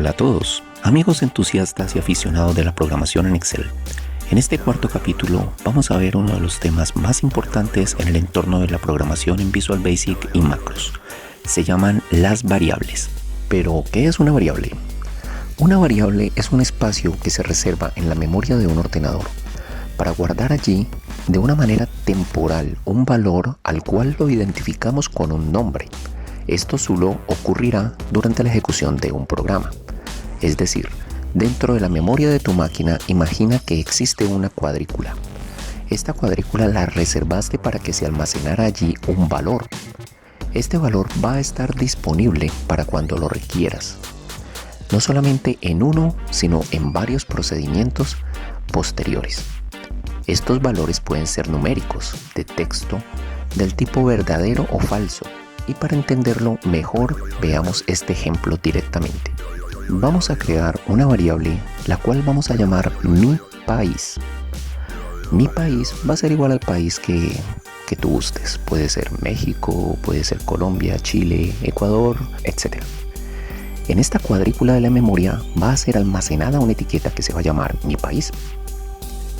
Hola a todos, amigos entusiastas y aficionados de la programación en Excel. En este cuarto capítulo vamos a ver uno de los temas más importantes en el entorno de la programación en Visual Basic y macros. Se llaman las variables. Pero, ¿qué es una variable? Una variable es un espacio que se reserva en la memoria de un ordenador para guardar allí de una manera temporal un valor al cual lo identificamos con un nombre. Esto solo ocurrirá durante la ejecución de un programa. Es decir, dentro de la memoria de tu máquina, imagina que existe una cuadrícula. Esta cuadrícula la reservaste para que se almacenara allí un valor. Este valor va a estar disponible para cuando lo requieras. No solamente en uno, sino en varios procedimientos posteriores. Estos valores pueden ser numéricos, de texto, del tipo verdadero o falso. Y para entenderlo mejor, veamos este ejemplo directamente. Vamos a crear una variable, la cual vamos a llamar mi país. Mi país va a ser igual al país que tú gustes. Puede ser México, puede ser Colombia, Chile, Ecuador, etc. En esta cuadrícula de la memoria va a ser almacenada una etiqueta que se va a llamar mi país.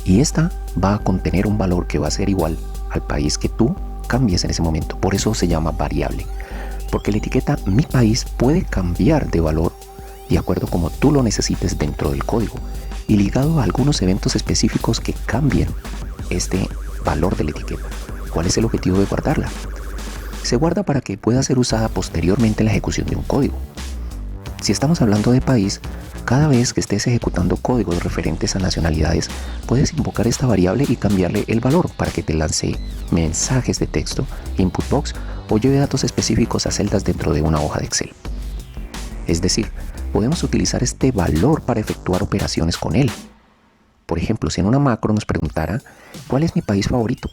Y esta va a contener un valor que va a ser igual al país que tú cambies en ese momento. Por eso se llama variable, porque la etiqueta mi país puede cambiar de valor de acuerdo como tú lo necesites dentro del código y ligado a algunos eventos específicos que cambien este valor de la etiqueta. ¿Cuál es el objetivo de guardarla? Se guarda para que pueda ser usada posteriormente en la ejecución de un código. Si estamos hablando de país, cada vez que estés ejecutando códigos referentes a nacionalidades, puedes invocar esta variable y cambiarle el valor para que te lance mensajes de texto, input box o lleve datos específicos a celdas dentro de una hoja de Excel. Es decir, podemos utilizar este valor para efectuar operaciones con él. Por ejemplo, si en una macro nos preguntara ¿cuál es mi país favorito?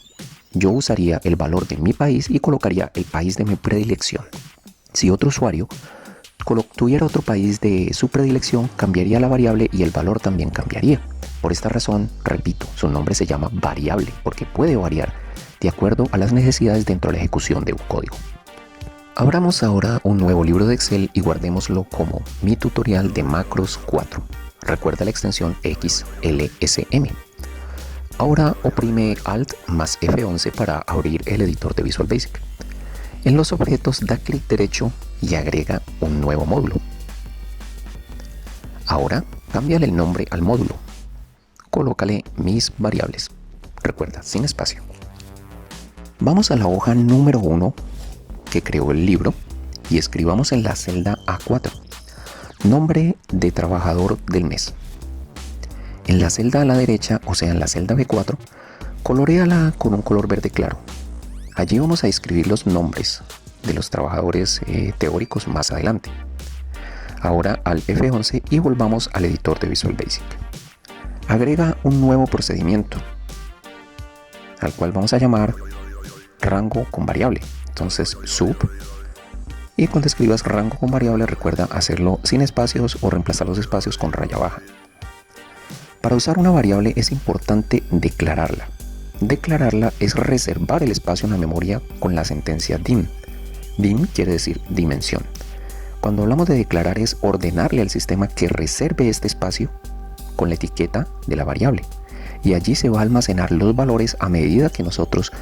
Yo usaría el valor de mi país y colocaría el país de mi predilección. Si otro usuario tuviera otro país de su predilección, cambiaría la variable y el valor también cambiaría. Por esta razón, repito, su nombre se llama variable porque puede variar de acuerdo a las necesidades dentro de la ejecución de un código. Abramos ahora un nuevo libro de Excel y guardémoslo como mi tutorial de macros 4. Recuerda la extensión XLSM. Ahora oprime Alt más F11 para abrir el editor de Visual Basic. En los objetos da clic derecho y agrega un nuevo módulo. Ahora cámbiale el nombre al módulo. Colócale mis variables. Recuerda, sin espacio. Vamos a la hoja número 1 que creó el libro y escribamos en la celda A4 nombre de trabajador del mes. En la celda a la derecha, o sea en la celda B4, coloréala con un color verde claro. Allí vamos a escribir los nombres de los trabajadores teóricos más adelante. Ahora al F11 y volvamos al editor de Visual Basic. Agrega un nuevo procedimiento al cual vamos a llamar rango con variable. Entonces sub, y cuando escribas rango con variable recuerda hacerlo sin espacios o reemplazar los espacios con raya baja. Para usar una variable es importante declararla. Declararla es reservar el espacio en la memoria con la sentencia dim. Dim quiere decir dimensión. Cuando hablamos de declarar es ordenarle al sistema que reserve este espacio con la etiqueta de la variable. Y allí se va a almacenar los valores a medida que nosotros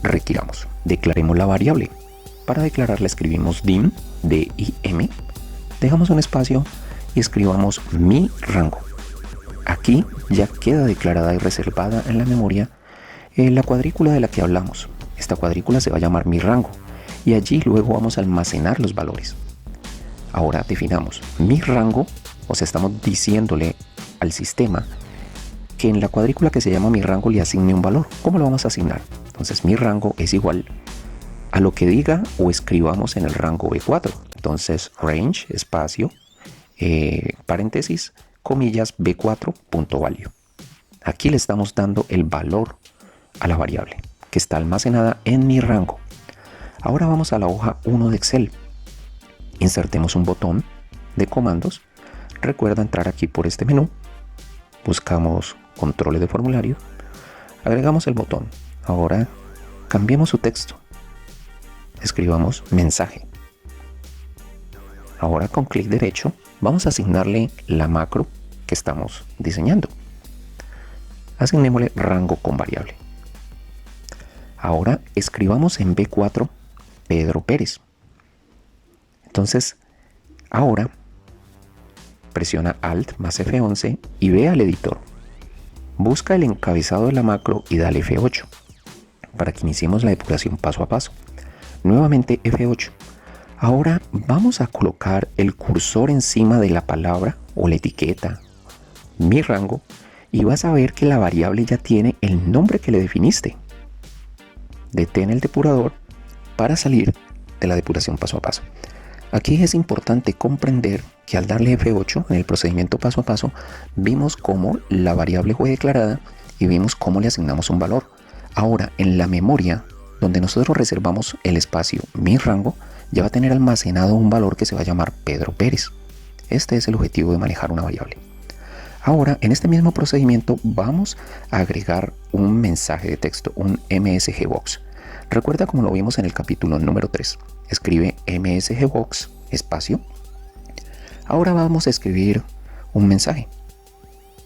requiramos. Declaremos la variable. Para declararla escribimos dim, D-I-M, dejamos un espacio y escribamos mi rango. Aquí ya queda declarada y reservada en la memoria la cuadrícula de la que hablamos. Esta cuadrícula se va a llamar mi rango y allí luego vamos a almacenar los valores. Ahora definamos mi rango, o sea, estamos diciéndole al sistema que en la cuadrícula que se llama mi rango le asigne un valor. ¿Cómo lo vamos a asignar? Entonces mi rango es igual a lo que diga o escribamos en el rango B4. Entonces range, espacio, paréntesis, comillas, B4.value. Aquí le estamos dando el valor a la variable que está almacenada en mi rango. Ahora vamos a la hoja 1 de Excel. Insertemos un botón de comandos. Recuerda entrar aquí por este menú. Buscamos controles de formulario. Agregamos el botón. Ahora cambiemos su texto. Escribamos mensaje. Ahora con clic derecho vamos a asignarle la macro que estamos diseñando. Asignémosle rango con variable. Ahora escribamos en B4 Pedro Pérez. Entonces, ahora presiona Alt más F11 y ve al editor. Busca el encabezado de la macro y dale F8 para que iniciemos la depuración paso a paso. Nuevamente F8. Ahora vamos a colocar el cursor encima de la palabra o la etiqueta mi rango y vas a ver que la variable ya tiene el nombre que le definiste. Detén el depurador para salir de la depuración paso a paso. Aquí es importante comprender que al darle F8 en el procedimiento paso a paso, vimos cómo la variable fue declarada y vimos cómo le asignamos un valor. Ahora, en la memoria, donde nosotros reservamos el espacio mi rango, ya va a tener almacenado un valor que se va a llamar Pedro Pérez. Este es el objetivo de manejar una variable. Ahora, en este mismo procedimiento, vamos a agregar un mensaje de texto, un MSGBox. Recuerda como lo vimos en el capítulo número 3. Escribe MSGBox, espacio. Ahora vamos a escribir un mensaje.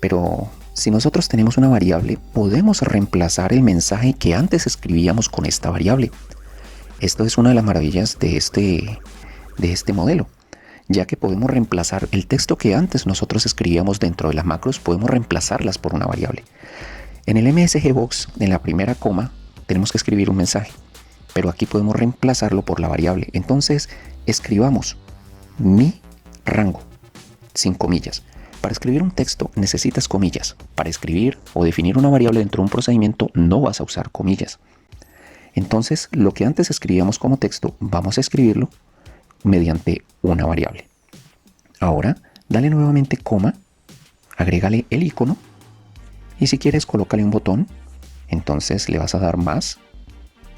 Pero si nosotros tenemos una variable, podemos reemplazar el mensaje que antes escribíamos con esta variable. Esto es una de las maravillas de este modelo, ya que podemos reemplazar el texto que antes nosotros escribíamos dentro de las macros, podemos reemplazarlas por una variable. En el MSGBox, en la primera coma, tenemos que escribir un mensaje, pero aquí podemos reemplazarlo por la variable. Entonces, escribamos mi rango, sin comillas. Para escribir un texto necesitas comillas. Para escribir o definir una variable dentro de un procedimiento no vas a usar comillas. Entonces, lo que antes escribíamos como texto, vamos a escribirlo mediante una variable. Ahora, dale nuevamente coma, agrégale el icono y si quieres, colócale un botón. Entonces le vas a dar más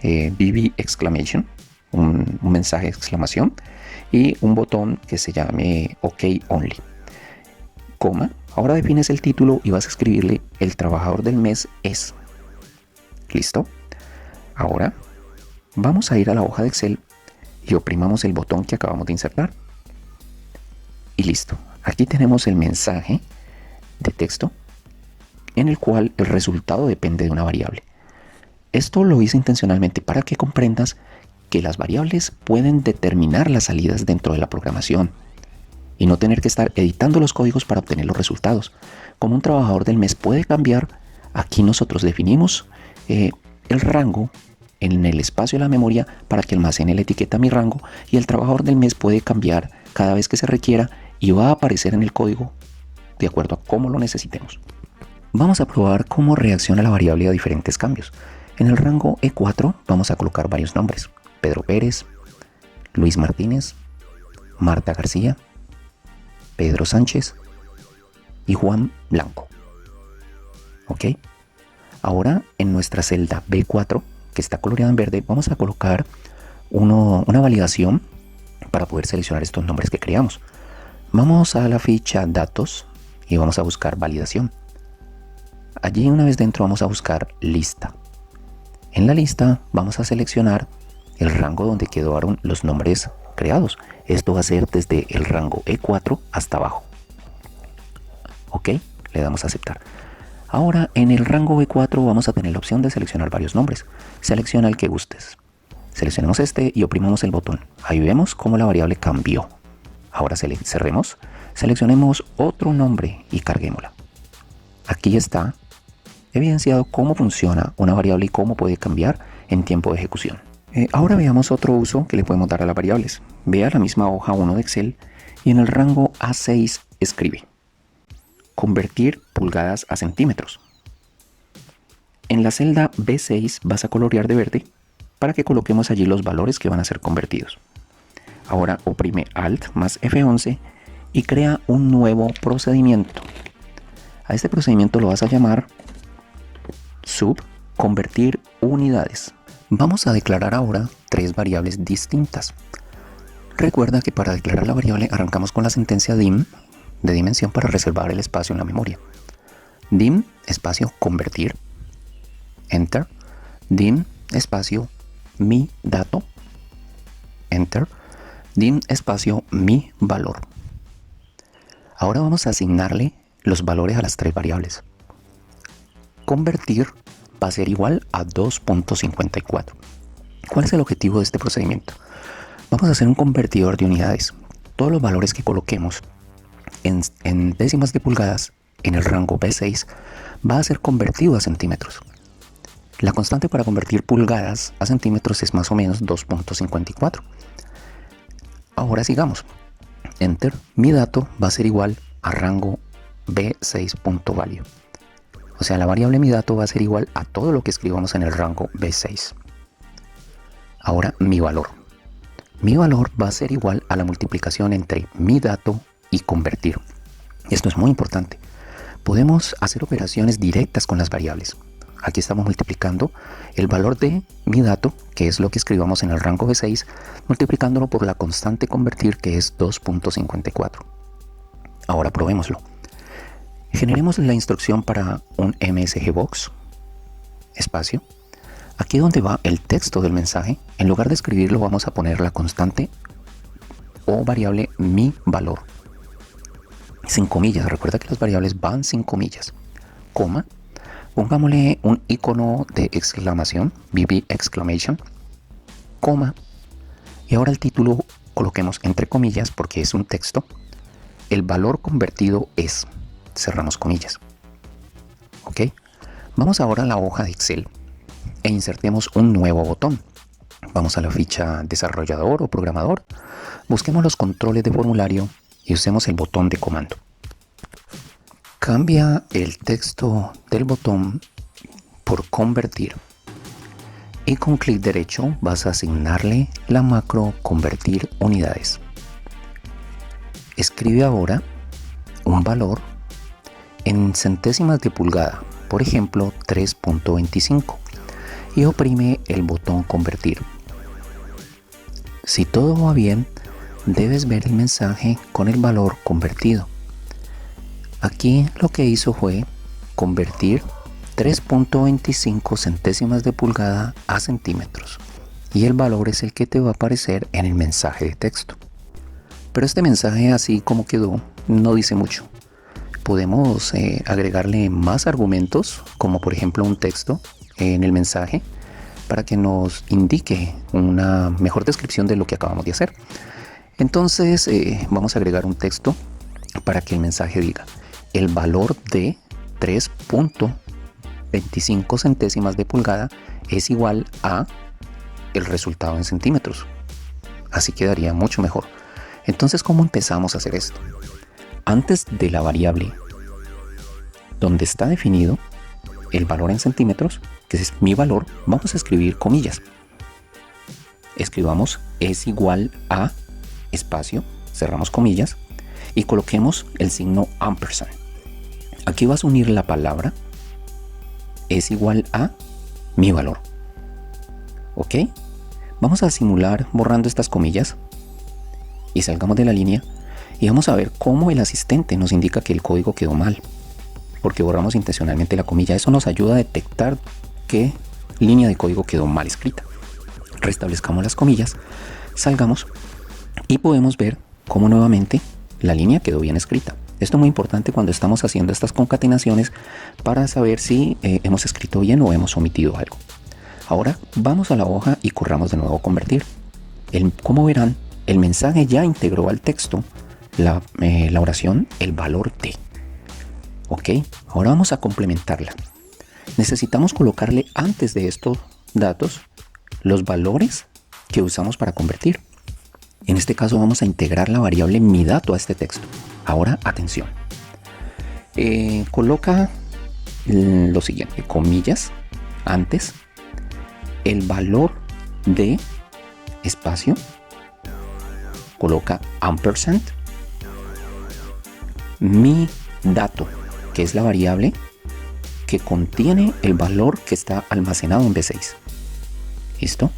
BB exclamation, un mensaje de exclamación y un botón que se llame OK Only. Coma, ahora defines el título y vas a escribirle el trabajador del mes es. ¿Listo? Ahora vamos a ir a la hoja de Excel y oprimamos el botón que acabamos de insertar. Y listo. Aquí tenemos el mensaje de texto en el cual el resultado depende de una variable. Esto lo hice intencionalmente para que comprendas que las variables pueden determinar las salidas dentro de la programación y no tener que estar editando los códigos para obtener los resultados. Como un trabajador del mes puede cambiar, aquí nosotros definimos el rango en el espacio de la memoria para que almacene la etiqueta mi rango y el trabajador del mes puede cambiar cada vez que se requiera y va a aparecer en el código de acuerdo a cómo lo necesitemos. Vamos a probar cómo reacciona la variable a diferentes cambios. En el rango E4 vamos a colocar varios nombres: Pedro Pérez, Luis Martínez, Marta García, Pedro Sánchez y Juan Blanco. ¿Ok? Ahora en nuestra celda B4, que está coloreada en verde, vamos a colocar una validación para poder seleccionar estos nombres que creamos. Vamos a la ficha datos y vamos a buscar validación. Allí una vez dentro vamos a buscar lista. En la lista vamos a seleccionar el rango donde quedaron los nombres creados. Esto va a ser desde el rango E4 hasta abajo. Ok, le damos a aceptar. Ahora en el rango B4 vamos a tener la opción de seleccionar varios nombres. Selecciona el que gustes. Seleccionemos este y oprimamos el botón. Ahí vemos cómo la variable cambió. Ahora cerremos, seleccionemos otro nombre y carguémosla. Aquí está evidenciado cómo funciona una variable y cómo puede cambiar en tiempo de ejecución. Ahora veamos otro uso que le podemos dar a las variables. Vea la misma hoja 1 de Excel y en el rango A6 escribe: convertir pulgadas a centímetros. En la celda B6 vas a colorear de verde para que coloquemos allí los valores que van a ser convertidos. Ahora oprime Alt más F11 y crea un nuevo procedimiento. A este procedimiento lo vas a llamar sub convertir unidades. Vamos a declarar ahora tres variables distintas. Recuerda que para declarar la variable arrancamos con la sentencia dim de dimensión para reservar el espacio en la memoria. Dim espacio convertir, enter. Dim espacio mi dato, enter. Dim espacio mi valor. Ahora vamos a asignarle los valores a las tres variables. Convertir va a ser igual a 2.54. ¿Cuál es el objetivo de este procedimiento? Vamos a hacer un convertidor de unidades. Todos los valores que coloquemos en décimas de pulgadas en el rango B6 va a ser convertido a centímetros. La constante para convertir pulgadas a centímetros es más o menos 2.54. Ahora sigamos. Enter. Mi dato va a ser igual a rango B6.value. O sea, la variable mi dato va a ser igual a todo lo que escribamos en el rango B6. Ahora mi valor. Mi valor va a ser igual a la multiplicación entre mi dato y convertir. Esto es muy importante. Podemos hacer operaciones directas con las variables. Aquí estamos multiplicando el valor de mi dato, que es lo que escribamos en el rango B6, multiplicándolo por la constante convertir, que es 2.54. Ahora probémoslo. Generemos la instrucción para un MSG Box, espacio. Aquí donde va el texto del mensaje, en lugar de escribirlo vamos a poner la constante o variable mi valor. Sin comillas, recuerda que las variables van sin comillas. Coma. Pongámosle un icono de exclamación, BB exclamation, coma, y ahora el título coloquemos entre comillas porque es un texto. El valor convertido es, cerramos comillas. Ok, vamos ahora a la hoja de Excel e insertemos un nuevo botón. Vamos a la ficha desarrollador o programador, busquemos los controles de formulario y usemos el botón de comando. Cambia el texto del botón por convertir y con clic derecho vas a asignarle la macro convertir unidades. Escribe ahora un valor en centésimas de pulgada, por ejemplo 3.25, y oprime el botón convertir. Si todo va bien, debes ver el mensaje con el valor convertido. Aquí lo que hizo fue convertir 3.25 centésimas de pulgada a centímetros y el valor es el que te va a aparecer en el mensaje de texto. Pero este mensaje así como quedó no dice mucho. Podemos agregarle más argumentos, como por ejemplo un texto en el mensaje para que nos indique una mejor descripción de lo que acabamos de hacer. Entonces vamos a agregar un texto para que el mensaje diga: el valor de 3.25 centésimas de pulgada es igual a el resultado en centímetros. Así quedaría mucho mejor. Entonces, ¿cómo empezamos a hacer esto? Antes de la variable donde está definido el valor en centímetros, que es mi valor, vamos a escribir comillas. Escribamos es igual a espacio, cerramos comillas, y coloquemos el signo ampersand. Aquí vas a unir la palabra es igual a mi valor. ¿Ok? Vamos a simular borrando estas comillas y salgamos de la línea y vamos a ver cómo el asistente nos indica que el código quedó mal, porque borramos intencionalmente la comilla. Eso nos ayuda a detectar qué línea de código quedó mal escrita. Restablezcamos las comillas, salgamos y podemos ver cómo nuevamente la línea quedó bien escrita. Esto es muy importante cuando estamos haciendo estas concatenaciones para saber si hemos escrito bien o hemos omitido algo. Ahora vamos a la hoja y corramos de nuevo a convertir. Como verán, el mensaje ya integró al texto la oración el valor de. Ok, ahora vamos a complementarla. Necesitamos colocarle antes de estos datos los valores que usamos para convertir. En este caso vamos a integrar la variable mi dato a este texto. Ahora, atención. Coloca lo siguiente, comillas, antes, el valor de espacio, coloca ampersand, mi dato, que es la variable que contiene el valor que está almacenado en B6. ¿Listo?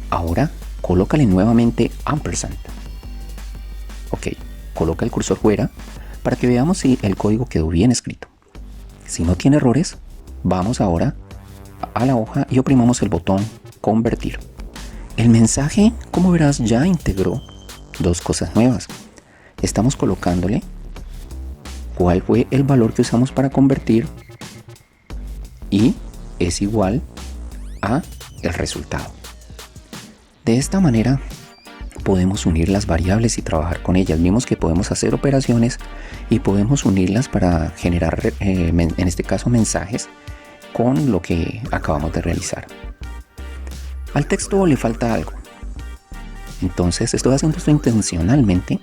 Ahora, colócale nuevamente ampersand. Ok, coloca el cursor fuera para que veamos si el código quedó bien escrito. Si no tiene errores, vamos ahora a la hoja y oprimamos el botón convertir. El mensaje, como verás, ya integró dos cosas nuevas. Estamos colocándole cuál fue el valor que usamos para convertir y es igual a el resultado. De esta manera podemos unir las variables y trabajar con ellas. Vimos que podemos hacer operaciones y podemos unirlas para generar, en este caso, mensajes con lo que acabamos de realizar. Al texto le falta algo. Entonces estoy haciendo esto intencionalmente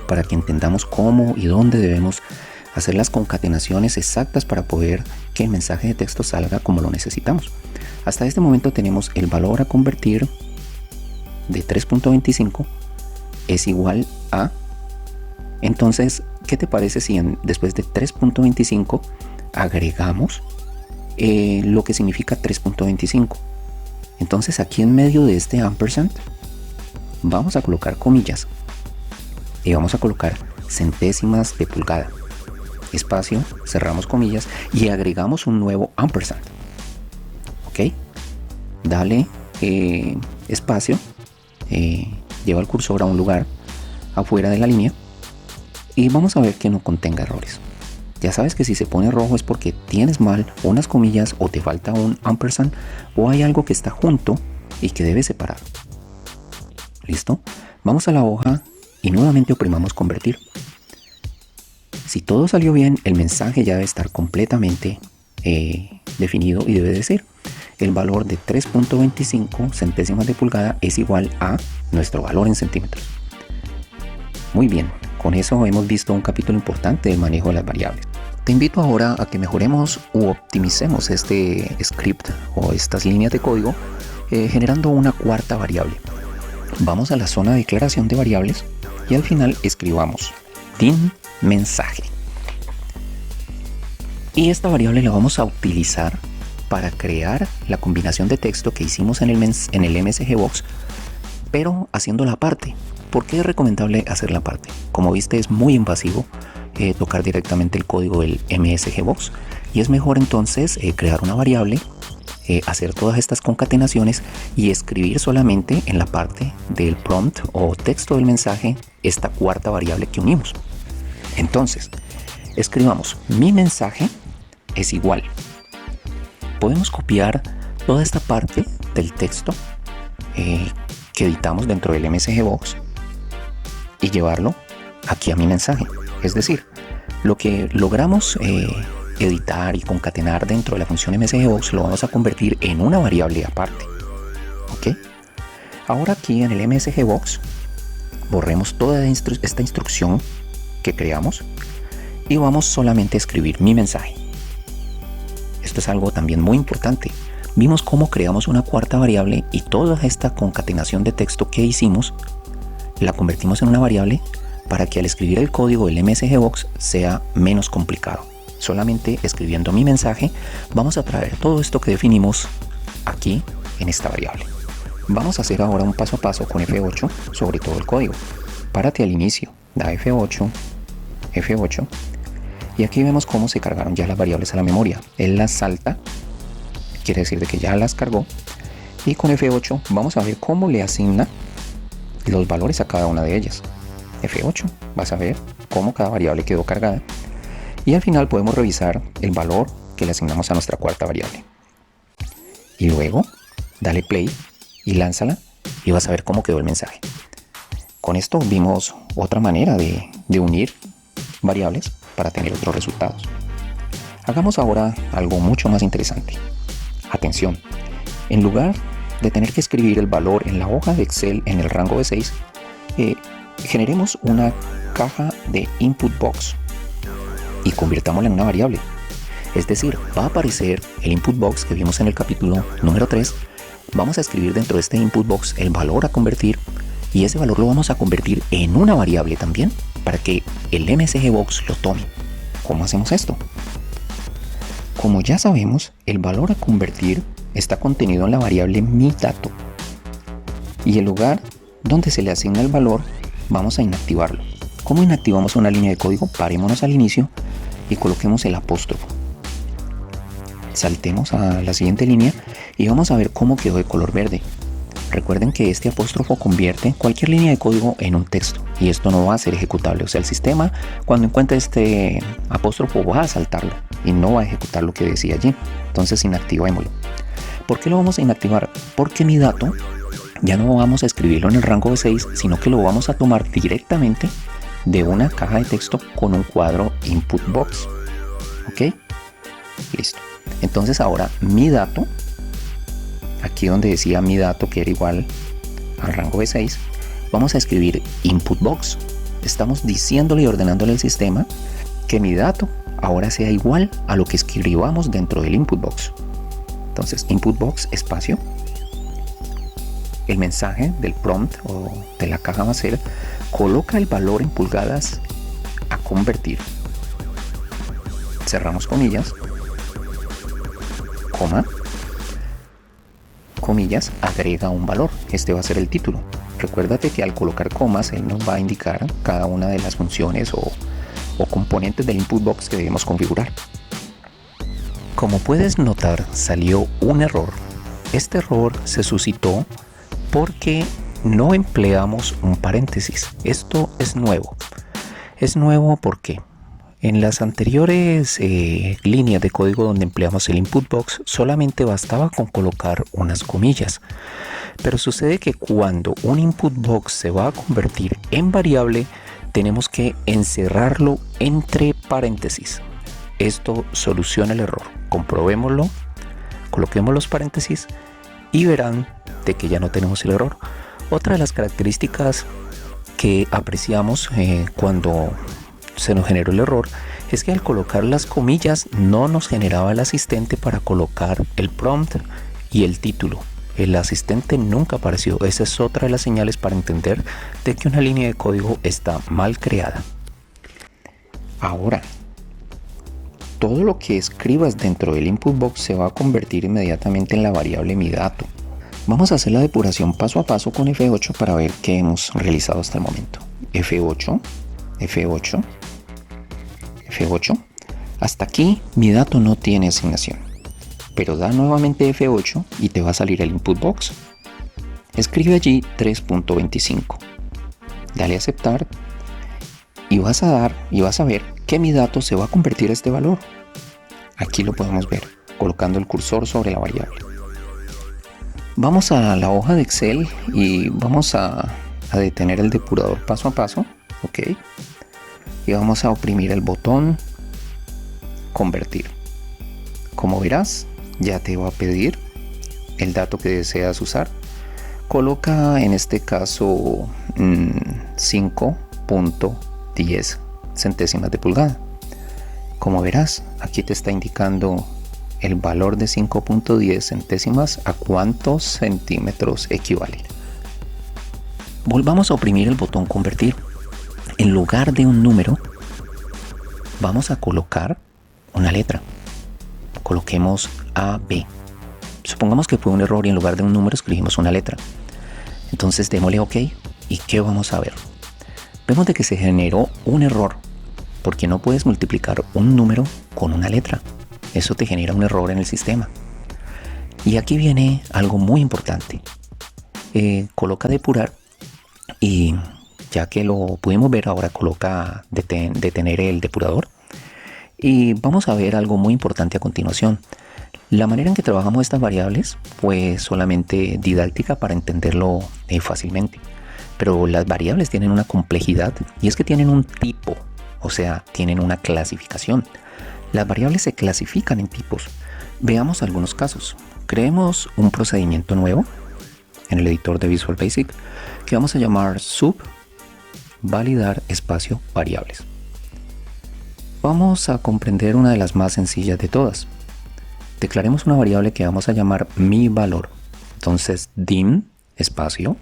para que entendamos cómo y dónde debemos hacer las concatenaciones exactas para poder que el mensaje de texto salga como lo necesitamos. Hasta este momento tenemos el valor a convertir de 3.25 es igual a... Entonces, ¿qué te parece si después de 3.25 agregamos lo que significa 3.25? Entonces aquí en medio de este ampersand vamos a colocar comillas y vamos a colocar centésimas de pulgada, espacio, cerramos comillas y agregamos un nuevo ampersand. Ok, dale espacio, lleva el cursor a un lugar afuera de la línea y vamos a ver que no contenga errores. Ya sabes que si se pone rojo es porque tienes mal unas comillas o te falta un ampersand o hay algo que está junto y que debes separar. ¿Listo? Vamos a la hoja y nuevamente oprimamos convertir. Si todo salió bien, el mensaje ya debe estar completamente definido y debe decir el valor de 3.25 centésimas de pulgada es igual a nuestro valor en centímetros. Muy bien, con eso hemos visto un capítulo importante del manejo de las variables. Te invito ahora a que mejoremos u optimicemos este script o estas líneas de código generando una cuarta variable. Vamos a la zona de declaración de variables y al final escribamos din mensaje. Y esta variable la vamos a utilizar para crear la combinación de texto que hicimos en el MSGBox, pero haciéndola aparte. ¿Por qué es recomendable hacerla aparte? Como viste, es muy invasivo tocar directamente el código del MSGBox y es mejor entonces crear una variable, hacer todas estas concatenaciones y escribir solamente en la parte del prompt o texto del mensaje esta cuarta variable que unimos. Entonces, escribamos mi mensaje es igual. Podemos copiar toda esta parte del texto que editamos dentro del MSGBox y llevarlo aquí a mi mensaje. Es decir, lo que logramos editar y concatenar dentro de la función MSGBox lo vamos a convertir en una variable aparte. ¿Ok? Ahora aquí en el MSGBox borremos toda esta instrucción que creamos y vamos solamente a escribir mi mensaje. Esto es algo también muy importante. Vimos cómo creamos una cuarta variable y toda esta concatenación de texto que hicimos la convertimos en una variable para que al escribir el código del MSGBox sea menos complicado. Solamente escribiendo mi mensaje vamos a traer todo esto que definimos aquí en esta variable. Vamos a hacer ahora un paso a paso con F8 sobre todo el código. Párate al inicio, da F8, F8 y aquí vemos cómo se cargaron ya las variables a la memoria. Él las salta, quiere decir de que ya las cargó, y con F8 vamos a ver cómo le asigna los valores a cada una de ellas. F8, vas a ver cómo cada variable quedó cargada y al final podemos revisar el valor que le asignamos a nuestra cuarta variable. Y luego dale play y lánzala y vas a ver cómo quedó el mensaje. Con esto vimos otra manera de unir variables para tener otros resultados. Hagamos ahora algo mucho más interesante. Atención, en lugar de tener que escribir el valor en la hoja de Excel en el rango de 6, generemos una caja de input box y convirtámosla en una variable. Es decir, va a aparecer el input box que vimos en el capítulo número 3. Vamos a escribir dentro de este input box el valor a convertir y ese valor lo vamos a convertir en una variable también para que el MSGBox lo tome. ¿Cómo hacemos esto? Como ya sabemos, el valor a convertir está contenido en la variable miDato y el lugar donde se le asigna el valor vamos a inactivarlo. ¿Cómo inactivamos una línea de código? Parémonos al inicio y coloquemos el apóstrofo. Saltemos a la siguiente línea y vamos a ver cómo quedó de color verde. Recuerden que este apóstrofo convierte cualquier línea de código en un texto y esto no va a ser ejecutable. O sea, el sistema cuando encuentre este apóstrofo va a saltarlo y no va a ejecutar lo que decía allí. Entonces inactivémoslo. ¿Por qué lo vamos a inactivar? Porque mi dato ya no vamos a escribirlo en el rango de 6, sino que lo vamos a tomar directamente de una caja de texto con un cuadro input box. ¿Ok? Listo. Entonces ahora mi dato, aquí donde decía mi dato que era igual al rango de 6, vamos a escribir input box. Estamos diciéndole y ordenándole al sistema que mi dato ahora sea igual a lo que escribamos dentro del input box. Entonces input box espacio, el mensaje del prompt o de la caja va a ser coloca el valor en pulgadas a convertir, cerramos comillas, coma, comillas, agrega un valor. Este va a ser el título. Recuérdate que al colocar comas él nos va a indicar cada una de las funciones o componentes del input box que debemos configurar. Como puedes notar, salió un error. Este error se suscitó porque no empleamos un paréntesis. Esto es nuevo. Es nuevo porque en las anteriores líneas de código donde empleamos el input box solamente bastaba con colocar unas comillas. Pero sucede que cuando un input box se va a convertir en variable, tenemos que encerrarlo entre paréntesis. Esto soluciona el error. Comprobémoslo, coloquemos los paréntesis y verán de que ya no tenemos el error. Otra de las características que apreciamos cuando se nos generó el error es que al colocar las comillas no nos generaba el asistente para colocar el prompt y el título. El asistente nunca apareció. Esa es otra de las señales para entender de que una línea de código está mal creada. Ahora, todo lo que escribas dentro del input box se va a convertir inmediatamente en la variable mi dato. Vamos a hacer la depuración paso a paso con F8 para ver qué hemos realizado hasta el momento. F8, F8, F8. Hasta aquí mi dato no tiene asignación. Pero da nuevamente F8 y te va a salir el input box. Escribe allí 3.25. Dale a aceptar y vas a ver que mi dato se va a convertir a este valor. Aquí lo podemos ver colocando el cursor sobre la variable. Vamos a la hoja de Excel y vamos a detener el depurador paso a paso. Ok. Y vamos a oprimir el botón convertir. Como verás, ya te va a pedir el dato que deseas usar. Coloca en este caso 5.10 centésimas de pulgada. Como verás, aquí te está indicando el valor de 5.10 centésimas a cuántos centímetros equivale. Volvamos a oprimir el botón convertir. En lugar de un número, vamos a colocar una letra. Coloquemos AB. Supongamos que fue un error y en lugar de un número escribimos una letra. Entonces démosle OK. ¿Y qué vamos a ver? Vemos de que se generó un error porque no puedes multiplicar un número con una letra. Eso te genera un error en el sistema. Y aquí viene algo muy importante. Coloca depurar y ya que lo pudimos ver ahora coloca detener el depurador. Y vamos a ver algo muy importante a continuación. La manera en que trabajamos estas variables fue solamente didáctica para entenderlo fácilmente. Pero las variables tienen una complejidad y es que tienen un tipo, o sea, tienen una clasificación. Las variables se clasifican en tipos. Veamos algunos casos. Creemos un procedimiento nuevo en el editor de Visual Basic que vamos a llamar sub validar espacio variables. Vamos a comprender una de las más sencillas de todas. Declaremos una variable que vamos a llamar mi valor. Entonces dim espacio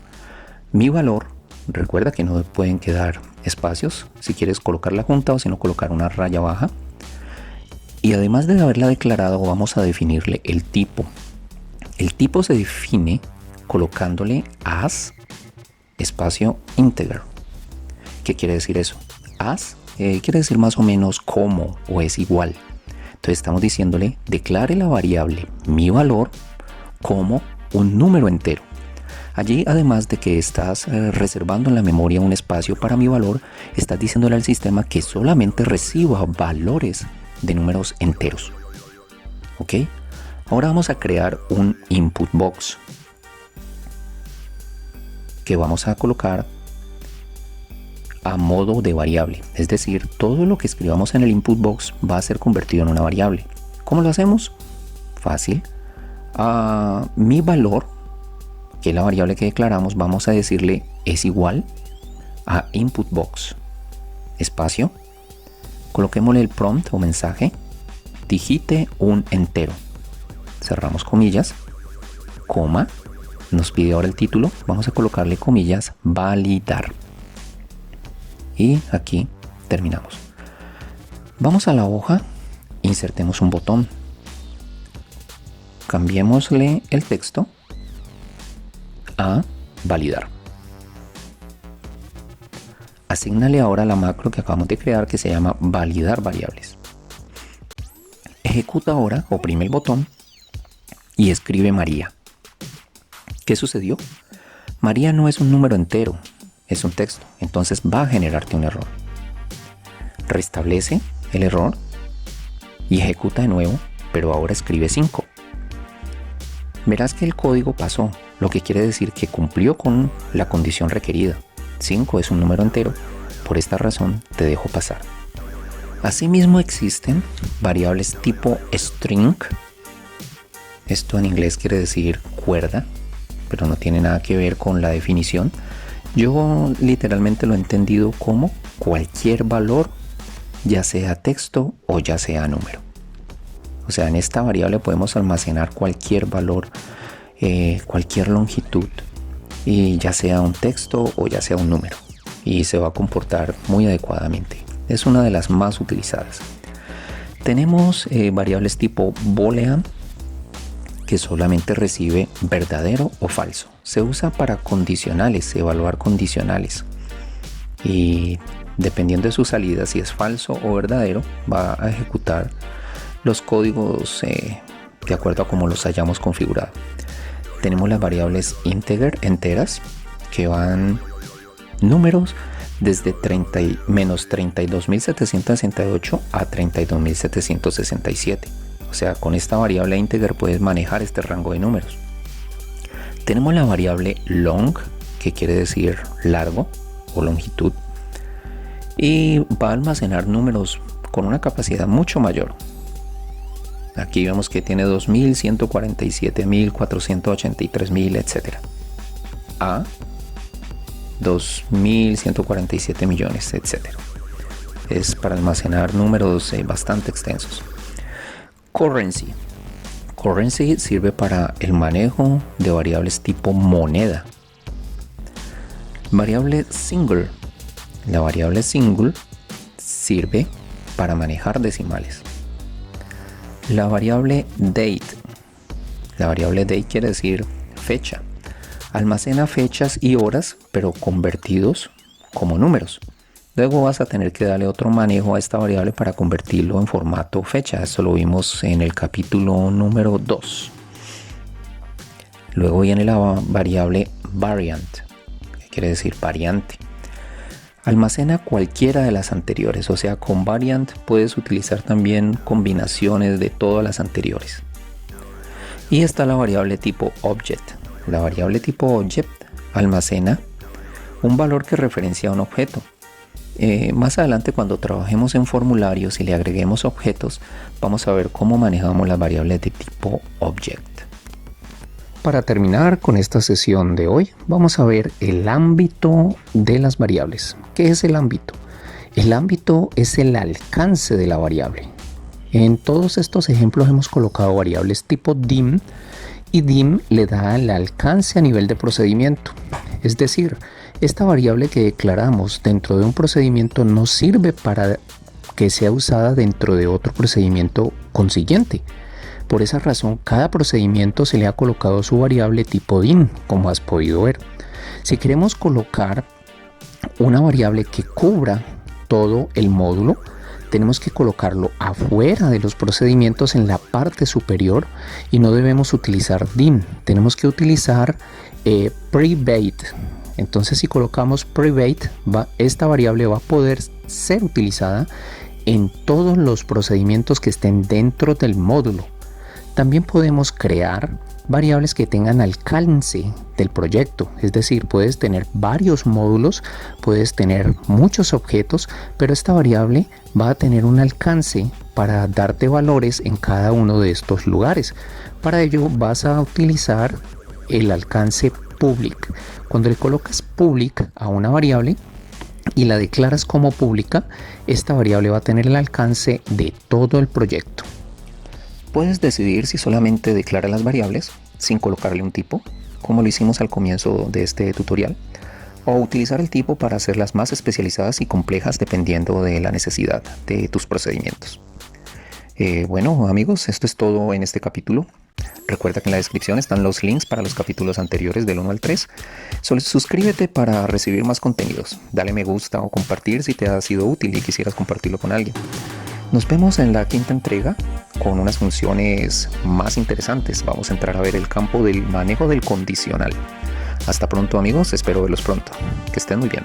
mi valor. Recuerda que no pueden quedar espacios si quieres colocarla junta o si no colocar una raya baja. Y además de haberla declarado vamos a definirle el tipo. El tipo se define colocándole as espacio integer. ¿Qué quiere decir eso? As quiere decir más o menos como o es igual. Entonces estamos diciéndole declare la variable mi valor como un número entero. Allí, además de que estás reservando en la memoria un espacio para mi valor, estás diciéndole al sistema que solamente reciba valores de números enteros. ¿Ok? Ahora vamos a crear un input box que vamos a colocar a modo de variable. Es decir, todo lo que escribamos en el input box va a ser convertido en una variable. ¿Cómo lo hacemos? Fácil. A mi valor, que es la variable que declaramos, vamos a decirle es igual a input box, espacio, coloquémosle el prompt o mensaje, digite un entero, cerramos comillas, coma, nos pide ahora el título, vamos a colocarle comillas, validar, y aquí terminamos. Vamos a la hoja, insertemos un botón, cambiémosle el texto a validar. Asígnale ahora la macro que acabamos de crear que se llama validar variables. Ejecuta ahora, oprime el botón y escribe María. ¿Qué sucedió? María no es un número entero, es un texto, entonces va a generarte un error. Restablece el error y ejecuta de nuevo, pero ahora escribe 5. Verás que el código pasó, lo que quiere decir que cumplió con la condición requerida. 5 es un número entero, por esta razón te dejo pasar. Asimismo existen variables tipo string. Esto en inglés quiere decir cuerda, pero no tiene nada que ver con la definición. Yo literalmente lo he entendido como cualquier valor, ya sea texto o ya sea número. O sea, en esta variable podemos almacenar cualquier valor, cualquier longitud, y ya sea un texto o ya sea un número, y se va a comportar muy adecuadamente. Es una de las más utilizadas. Tenemos variables tipo boolean, que solamente recibe verdadero o falso. Se usa para condicionales, evaluar condicionales, y dependiendo de su salida, si es falso o verdadero, va a ejecutar los códigos de acuerdo a cómo los hayamos configurado. Tenemos las variables integer, enteras, que van números desde menos 32.768 a 32.767. O sea, con esta variable integer puedes manejar este rango de números. Tenemos la variable long, que quiere decir largo o longitud, y va a almacenar números con una capacidad mucho mayor. Aquí vemos que tiene 2.000, 147.000, 483.000, etc. A 2.000, 147 millones, etc. Es para almacenar números bastante extensos. Currency. Currency sirve para el manejo de variables tipo moneda. Variable single. La variable single sirve para manejar decimales. La variable date. La variable date quiere decir fecha. Almacena fechas y horas, pero convertidos como números. Luego vas a tener que darle otro manejo a esta variable para convertirlo en formato fecha. Esto lo vimos en el capítulo número 2. Luego viene la variable variant, que quiere decir variante. Almacena cualquiera de las anteriores, o sea, con variant puedes utilizar también combinaciones de todas las anteriores. Y está la variable tipo object. La variable tipo object almacena un valor que referencia a un objeto. Más adelante, cuando trabajemos en formularios y le agreguemos objetos, vamos a ver cómo manejamos las variables de tipo object. Para terminar con esta sesión de hoy, vamos a ver el ámbito de las variables. ¿Qué es el ámbito? El ámbito es el alcance de la variable. En todos estos ejemplos hemos colocado variables tipo dim, y dim le da el alcance a nivel de procedimiento. Es decir, esta variable que declaramos dentro de un procedimiento no sirve para que sea usada dentro de otro procedimiento consiguiente. Por esa razón, cada procedimiento se le ha colocado su variable tipo dim, como has podido ver. Si queremos colocar una variable que cubra todo el módulo, tenemos que colocarlo afuera de los procedimientos en la parte superior y no debemos utilizar dim, tenemos que utilizar private. Entonces si colocamos private, esta variable va a poder ser utilizada en todos los procedimientos que estén dentro del módulo. También podemos crear variables que tengan alcance del proyecto, es decir, puedes tener varios módulos, puedes tener muchos objetos, pero esta variable va a tener un alcance para darte valores en cada uno de estos lugares. Para ello vas a utilizar el alcance public. Cuando le colocas public a una variable y la declaras como pública, esta variable va a tener el alcance de todo el proyecto. Puedes decidir si solamente declara las variables sin colocarle un tipo, como lo hicimos al comienzo de este tutorial, o utilizar el tipo para hacerlas más especializadas y complejas dependiendo de la necesidad de tus procedimientos. Bueno amigos, esto es todo en este capítulo. Recuerda que en la descripción están los links para los capítulos anteriores del 1 al 3. Solo suscríbete para recibir más contenidos. Dale me gusta o compartir si te ha sido útil y quisieras compartirlo con alguien. Nos vemos en la 5ª entrega con unas funciones más interesantes. Vamos a entrar a ver el campo del manejo del condicional. Hasta pronto amigos, espero verlos pronto. Que estén muy bien.